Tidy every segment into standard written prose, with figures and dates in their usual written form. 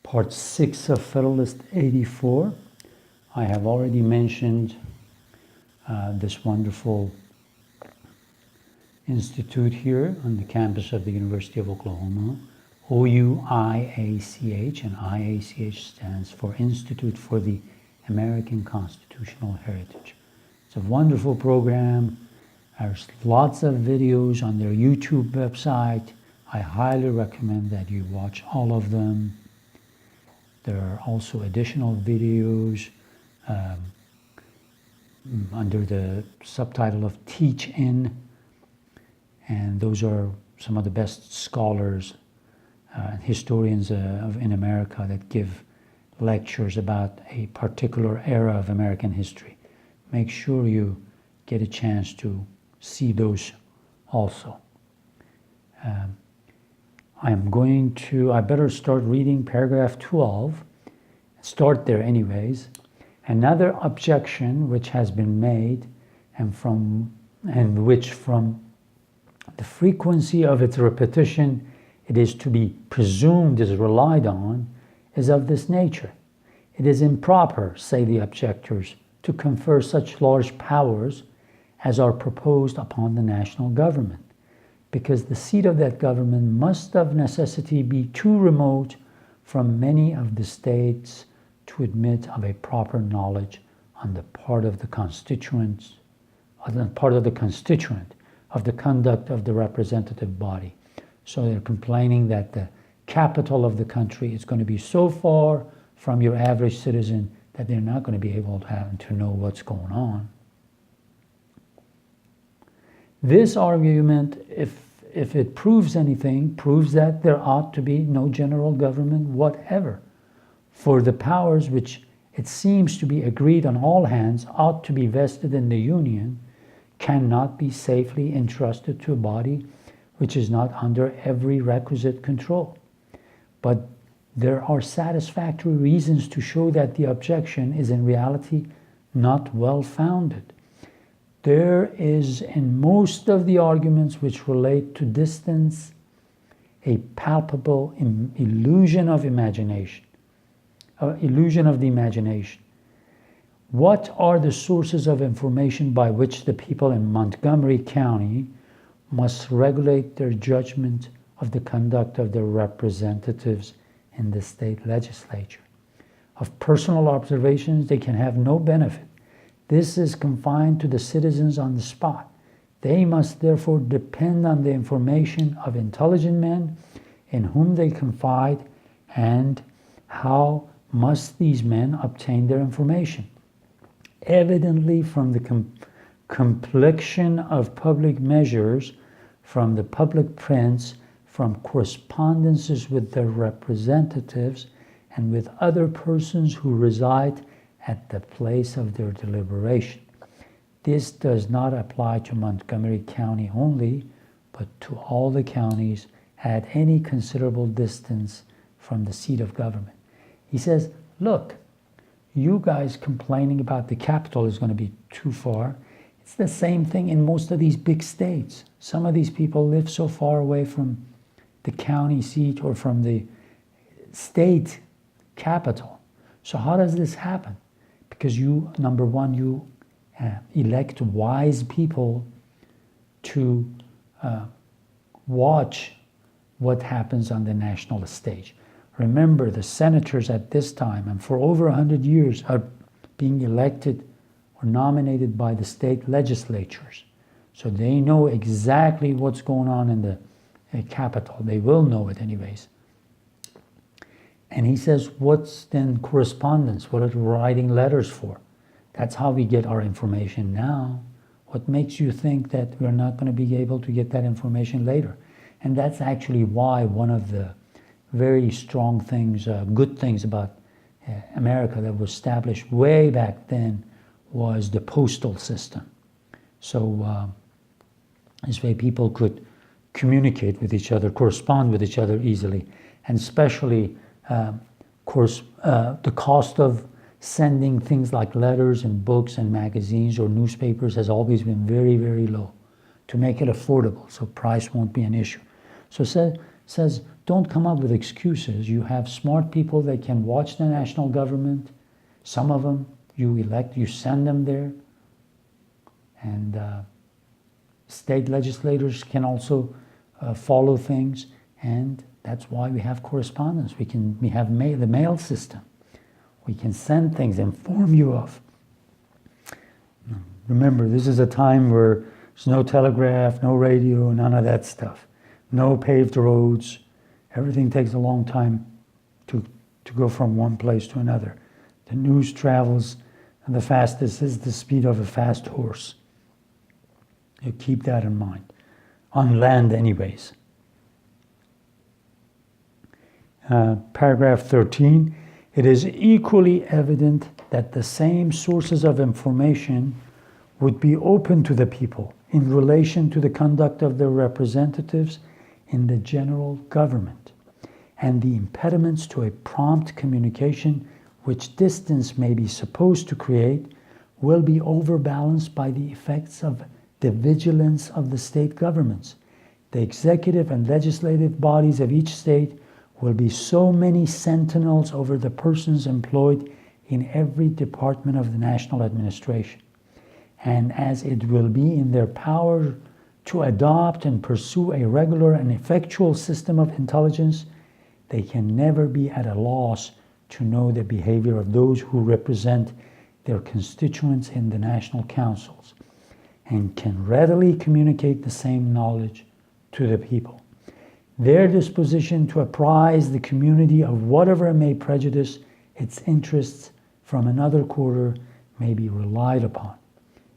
Part 6 of Federalist 84. I have already mentioned this wonderful institute here on the campus of the University of Oklahoma, OUIACH, and IACH stands for Institute for the American Constitutional Heritage. It's a wonderful program. There's lots of videos on their YouTube website. I highly recommend that you watch all of them. There are also additional videos under the subtitle of Teach In, and those are some of the best scholars and historians in America that give lectures about a particular era of American history. Make sure you get a chance to see those also. I better start reading paragraph 12. Start there anyways. Another objection which has been made and which from the frequency of its repetition it is to be presumed is relied on is of this nature. It is improper, say the objectors, to confer such large powers as are proposed upon the national government, because the seat of that government must of necessity be too remote from many of the states to admit of a proper knowledge on the part of the constituent of the conduct of the representative body. So they're complaining that the capital of the country is going to be so far from your average citizen that they're not going to be able to know what's going on. This argument, if it proves anything, proves that there ought to be no general government whatever, for the powers which it seems to be agreed on all hands ought to be vested in the Union cannot be safely entrusted to a body which is not under every requisite control. But there are satisfactory reasons to show that the objection is in reality not well founded. There is in most of the arguments which relate to distance a palpable illusion of the imagination. What are the sources of information by which the people in Montgomery County must regulate their judgment of the conduct of their representatives in the state legislature? Of personal observations, they can have no benefit. This is confined to the citizens on the spot. They must therefore depend on the information of intelligent men in whom they confide. And how must these men obtain their information? Evidently from the complexion of public measures, from the public prints, from correspondences with their representatives, and with other persons who reside at the place of their deliberation. This does not apply to Montgomery County only, but to all the counties at any considerable distance from the seat of government. He says, look, you guys complaining about the capital is going to be too far. It's the same thing in most of these big states. Some of these people live so far away from the county seat or from the state capital. So how does this happen? Because you, number one, you elect wise people to watch what happens on the national stage. Remember, the senators at this time and for over 100 years are being elected or nominated by the state legislatures. So they know exactly what's going on in the capital. They will know it anyways. And he says, what's then correspondence? What are they writing letters for? That's how we get our information now. What makes you think that we're not going to be able to get that information later? And that's actually why one of the very strong things, good things about America that was established way back then was the postal system. So this way people could communicate with each other, correspond with each other easily, and especially the cost of sending things like letters and books and magazines or newspapers has always been very, very low to make it affordable, so price won't be an issue. So says, don't come up with excuses. You have smart people that can watch the national government. Some of them you elect, you send them there. And state legislators can also follow things. And that's why we have correspondence. We have the mail system. We can send things, inform you of. Remember, this is a time where there's no telegraph, no radio, none of that stuff. No paved roads. Everything takes a long time to go from one place to another. The news travels, and the fastest is the speed of a fast horse. You keep that in mind. On land anyways. Paragraph 13, it is equally evident that the same sources of information would be open to the people in relation to the conduct of their representatives in the general government, and the impediments to a prompt communication which distance may be supposed to create will be overbalanced by the effects of the vigilance of the state governments. The executive and legislative bodies of each state will be so many sentinels over the persons employed in every department of the national administration. And as it will be in their power to adopt and pursue a regular and effectual system of intelligence, they can never be at a loss to know the behavior of those who represent their constituents in the national councils, and can readily communicate the same knowledge to the people. Their disposition to apprise the community of whatever may prejudice its interests from another quarter may be relied upon,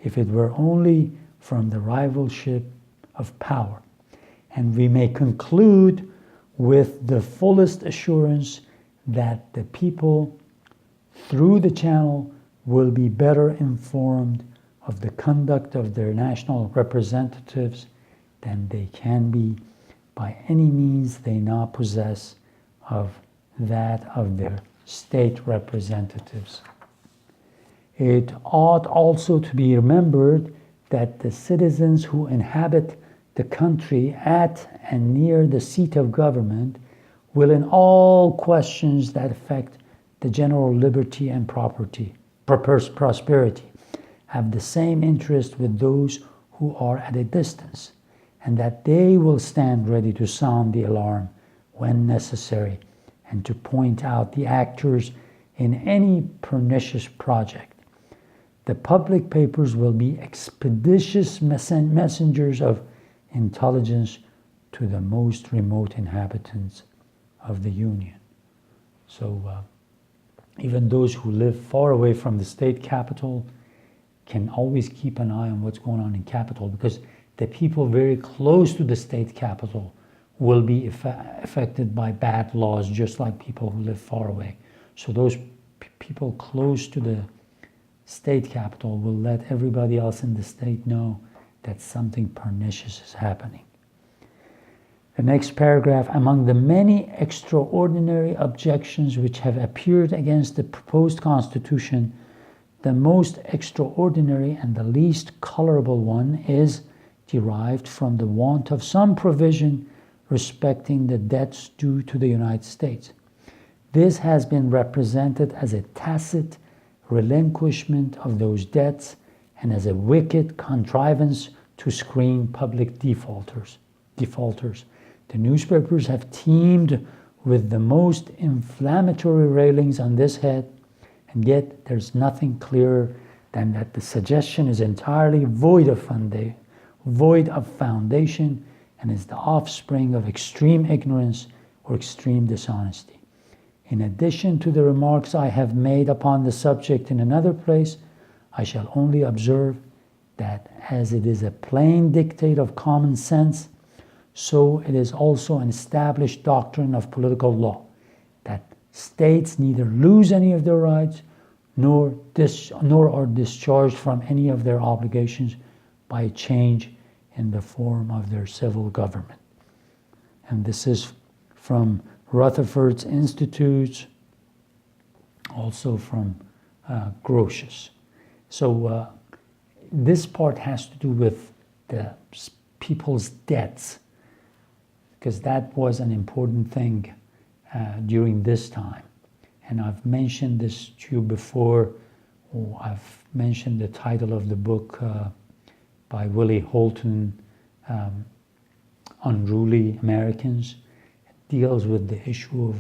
if it were only from the rivalship of power. And we may conclude with the fullest assurance that the people, through the channel, will be better informed of the conduct of their national representatives than they can be by any means they now possess of that of their state representatives. It ought also to be remembered that the citizens who inhabit the country at and near the seat of government will in all questions that affect the general liberty and prosperity have the same interest with those who are at a distance, and that they will stand ready to sound the alarm when necessary and to point out the actors in any pernicious project. The public papers will be expeditious messengers of intelligence to the most remote inhabitants of the Union. So even those who live far away from the state capital can always keep an eye on what's going on in capital, because the people very close to the state capital will be affected by bad laws, just like people who live far away. So those people close to the state capital will let everybody else in the state know that something pernicious is happening. The next paragraph, among the many extraordinary objections which have appeared against the proposed Constitution, the most extraordinary and the least colorable one is derived from the want of some provision respecting the debts due to the United States. This has been represented as a tacit relinquishment of those debts and as a wicked contrivance to screen public defaulters. The newspapers have teemed with the most inflammatory railings on this head, and yet there's nothing clearer than that the suggestion is entirely void of foundation and is the offspring of extreme ignorance or extreme dishonesty. In addition to the remarks I have made upon the subject in another place, I shall only observe that as it is a plain dictate of common sense, so it is also an established doctrine of political law, that states neither lose any of their rights nor are discharged from any of their obligations by a change in the form of their civil government. And this is from Rutherford's Institutes, also from Grotius. So this part has to do with the people's debts. because that was an important thing during this time. And I've mentioned this to you before. I've mentioned the title of the book by Willie Holton, Unruly Americans. It deals with the issue of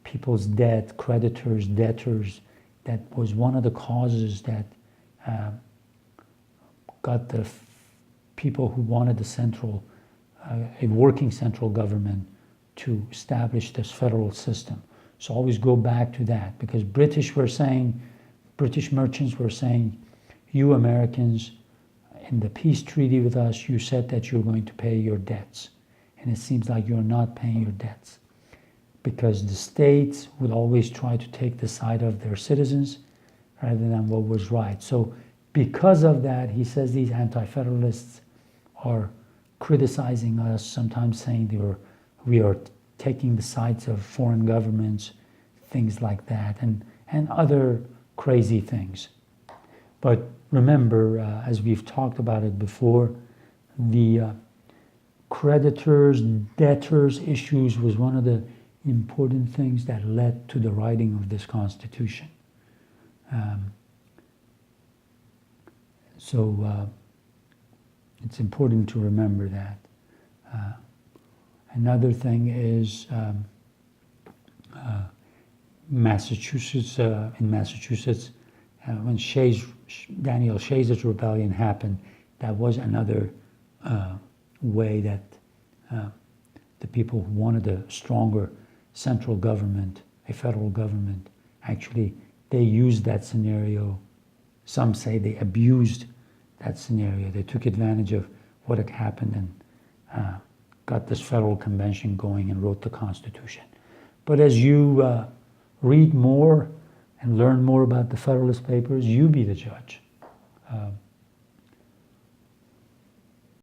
people's debt, creditors, debtors. That was one of the causes that got the people who wanted a working central government to establish this federal system. So always go back to that, because British merchants were saying, you Americans, in the peace treaty with us, you said that you're going to pay your debts. And it seems like you're not paying your debts, because the states would always try to take the side of their citizens rather than what was right. So because of that, he says these anti-federalists are criticizing us, sometimes saying we are taking the sides of foreign governments, things like that, and other crazy things. But remember, as we've talked about it before, the creditors, debtors issues was one of the important things that led to the writing of this Constitution. So it's important to remember that. Another thing is Massachusetts. In Massachusetts, when Daniel Shays' rebellion happened, that was another way that the people who wanted a stronger central government, a federal government, actually they used that scenario. Some say they abused that scenario. They took advantage of what had happened and got this federal convention going and wrote the Constitution. But as you read more and learn more about the Federalist Papers, you be the judge.